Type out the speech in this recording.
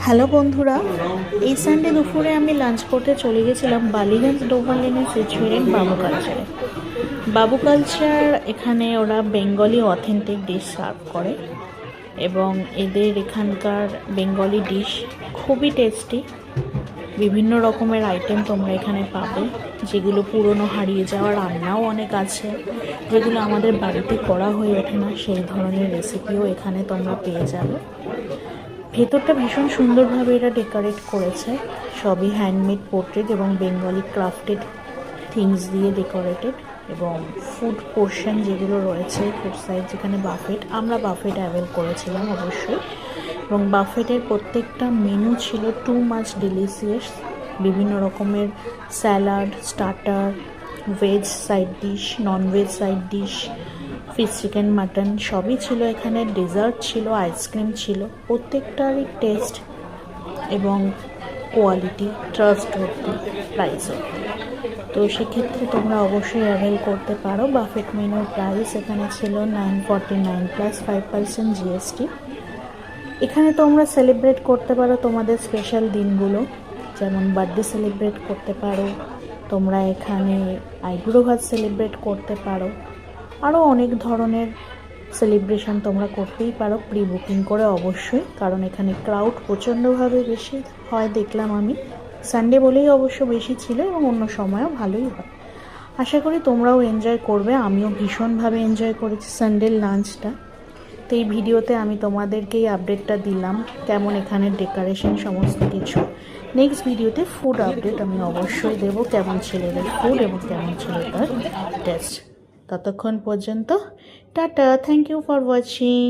Hello বন্ধুরা, এই Sunday দুপুরে আমি লাঞ্চ করতে চলে গেছিলাম বালিগঞ্জ ডোভার লেনে সিচুয়েটেড বাবু কালচারে। বাবু কালচার এখানে ওরা বেঙ্গলি অথেন্টিক ডিশ সার্ভ করে এবং এদের এখানকার বেঙ্গলি ডিশ খুবই টেস্টি। বিভিন্ন রকমের আইটেম তোমরা এখানে পাবে, যেগুলো পুরনো হারিয়ে যাওয়া রান্নাও অনেক আছে, যেগুলো আমাদের বাড়িতে করা হয়ে ওঠে না, সেই ধরনের রেসিপিও এখানে তোমরা পেয়ে যাবে। ভেতরটা ভীষণ সুন্দরভাবে এরা ডেকোরেট করেছে, সবই হ্যান্ডমেড পোর্ট্রেট এবং বেঙ্গলি ক্রাফটেড থিংস দিয়ে ডেকোরেটেড। এবং ফুড পোর্শন যেগুলো রয়েছে, ফুড সাইড যেখানে বাফেট, আমরা বাফেট অ্যাভেল করেছিলাম অবশ্যই। এবং বাফেটের প্রত্যেকটা মেনু ছিল টু মাচ ডিলিশিয়াস। বিভিন্ন রকমের salad, starter, veg side dish, non veg side dish, fish, chicken, mutton সবই ছিল এখানে। ডেজার্ট ছিল, আইসক্রিম ছিল। প্রত্যেকটারই টেস্ট এবং কোয়ালিটি ট্রাস্টওয়ার্দি, প্রাইসও। তো সেক্ষেত্রে তোমরা অবশ্যই অ্যাভেল করতে পারো। বাফেট মেনুর প্রাইস এখানে ছিল 949 প্লাস 5% জিএসটি। এখানে তোমরা সেলিব্রেট করতে পারো তোমাদের স্পেশাল দিনগুলো, যেমন বার্থডে সেলিব্রেট করতে পারো, তোমরা এখানে আইবুড়ো ভাত সেলিব্রেট করতে পারো, আরও অনেক ধরনের সেলিব্রেশন তোমরা করতেই পারো প্রি বুকিং করে অবশ্যই, কারণ এখানে ক্রাউড প্রচণ্ডভাবে বেশি হয় দেখলাম আমি। সানডে বলেই অবশ্য বেশি ছিল এবং অন্য সময়ও ভালোই হয়। আশা করি তোমরাও এনজয় করবে। আমিও ভীষণভাবে এনজয় করেছি সানডের লাঞ্চটা। তো এই ভিডিওতে আমি তোমাদেরকে এই আপডেটটা দিলাম, কেমন এখানে ডেকোরেশন সমস্ত কিছু। নেক্সট ভিডিওতে ফুড আপডেট আমি অবশ্যই দেবো, কেমন ছিল এদের ফুড এবং কেমন ছিল তার টেস্ট। ততক্ষণ পর্যন্ত tata, thank you for watching.